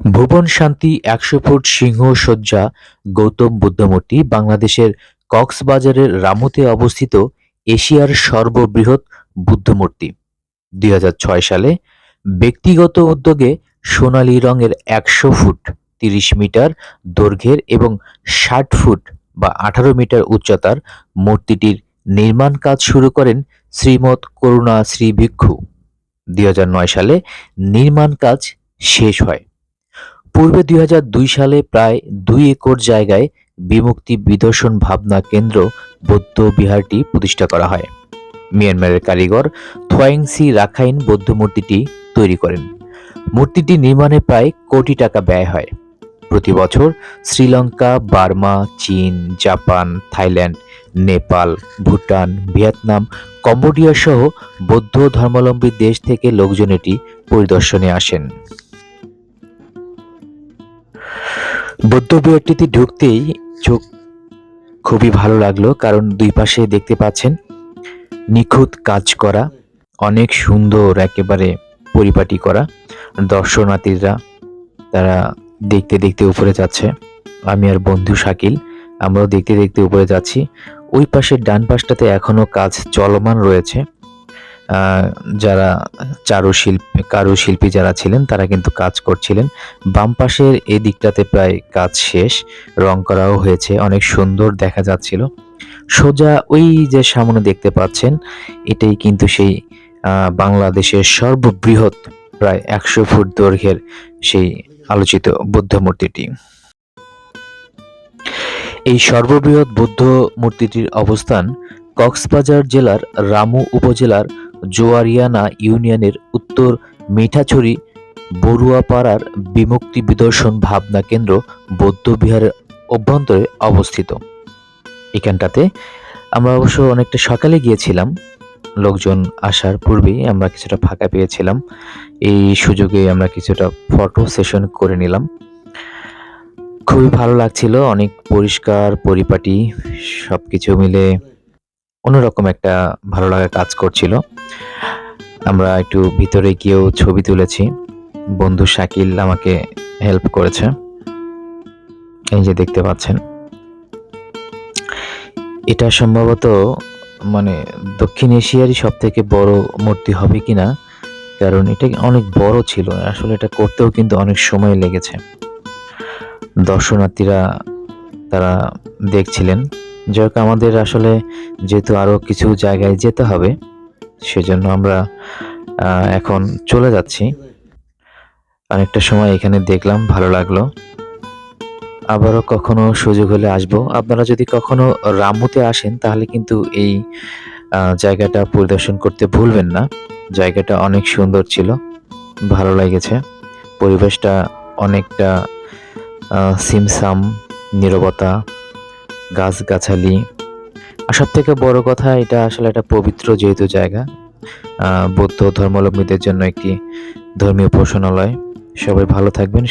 ভুবন শান্তি ১০০ ফুট সিংহ সজ্জা গৌতম বুদ্ধ মূর্তি বাংলাদেশের কক্সবাজারের রামুতে অবস্থিত এশিয়ার সর্ববৃহৎ বুদ্ধ মূর্তি। ২০০৬ সালে ব্যক্তিগত উদ্যোগে সোনালী রঙের ১০০ ফুট ৩০ মিটার দৈর্ঘ্যের এবং ৬০ ফুট বা ১৮ মিটার উচ্চতার মূর্তিটির নির্মাণ কাজ শুরু করেন শ্রীমৎ করুণা শ্রী ভিক্ষু। ২০০৯ সালে নির্মাণ কাজ শেষ হয়। পূর্বে ২০০২ সালে প্রায় ২ একর জায়গায় বিমুক্তি বিদর্শন ভাবনা কেন্দ্র বৌদ্ধ বিহারটি প্রতিষ্ঠা করা হয়। মিয়ানমারের কারিগর থোয়াইং সি রাখাইন বৌদ্ধ মূর্তিটি তৈরি করেন। মূর্তিটি নির্মাণে প্রায় কোটি টাকা ব্যয় হয়। প্রতি বছর শ্রীলঙ্কা, বার্মা, চীন, Japan, Thailand, Nepal, Bhutan, Vietnam, Cambodia সহ বৌদ্ধ ধর্মাবলম্বী দেশ থেকে লোকজন এটি পরিদর্শনে আসেন। বৌদ্ধবিহারটিতে ঢুকতেই চোখ খুবই ভালো লাগলো, কারণ দুই পাশে দেখতে পাচ্ছেন নিখুঁত কাজ করা, অনেক সুন্দর একেবারে পরিপাটি করা। দর্শনার্থীরা তারা দেখতে দেখতে উপরে যাচ্ছে। আমি আর বন্ধু শাকিল আমরাও দেখতে দেখতে উপরে যাচ্ছি। ওই পাশের ডান পাশটাতে এখনো কাজ চলমান রয়েছে। যারা কারুশিল্পী যারা ছিলেন তারা কিন্তু কাজ করছিলেন। বাম পাশের এই দিকটাতে প্রায় কাজ শেষ, রং করাও হয়েছে, অনেক সুন্দর দেখা যাচ্ছিল। সোজা ওই যে সামনে দেখতে পাচ্ছেন, এটাই কিন্তু সেই বাংলাদেশের সর্ববৃহৎ প্রায় ১০০ ফুট দৈর্ঘ্যের সেই আলোচিত বুদ্ধ মূর্তিটি। এই সর্ববৃহৎ বুদ্ধ মূর্তিটির অবস্থান কক্সবাজার জেলার রামু উপজেলার জোয়ারিয়ানা ইউনিয়নের উত্তর মিঠাছড়ি বড়ুয়াপাড়ার বিমুক্তি বিদর্শন ভাবনা কেন্দ্র বৌদ্ধ বিহারের অভ্যন্তরে অবস্থিত। এখানটাতে আমরা অবশ্য অনেকটা সকালে গিয়েছিলাম, লোকজন আসার পূর্বেই আমরা কিছুটা ফাঁকা পেয়েছিলাম। এই সুযোগে আমরা কিছুটা ফটো সেশন করে নিলাম। খুবই ভালো লাগছিল, অনেক পরিষ্কার পরিপাটি, সবকিছু মিলে অন্যরকম একটা ভালো লাগা কাজ করছিল। আমরা একটু ভিতরে গিয়েও ছবি তুলেছি। বন্ধু শাকিল আমাকে হেল্প করেছে। এই যে দেখতে পাচ্ছেন, এটা সম্ভবত মানে দক্ষিণ এশিয়ারই সব থেকে বড় মূর্তি হবে কিনা, কারণ এটা অনেক বড় ছিল। আসলে এটা করতেও কিন্তু অনেক সময় লেগেছে। দর্শনার্থীরা তারা দেখছিলেন। যাই হোক, আমাদের আসলে যেহেতু আরো কিছু জায়গায় যেতে হবে, সেজন্য আমরা এখন চলে যাচ্ছি। অনেকটা সময় এখানে দেখলাম, ভালো লাগলো। আবারও কখনো সুযোগ হলে আসবো। আপনারা যদি কখনো রামুতে আসেন তাহলে কিন্তু এই জায়গাটা পরিদর্শন করতে ভুলবেন না। জায়গাটা অনেক সুন্দর ছিল, ভালো লেগেছে। পরিবেশটা অনেকটা সিমসাম, নীরবতা, গাছগাছালি। আর সব থেকে বড় কথা, এটা আসলে একটা পবিত্র যেহেতু জায়গা, বৌদ্ধ ধর্মাবলম্বীদের জন্য একটি ধর্মীয় উপাসনালয়। সবাই ভালো থাকবেন।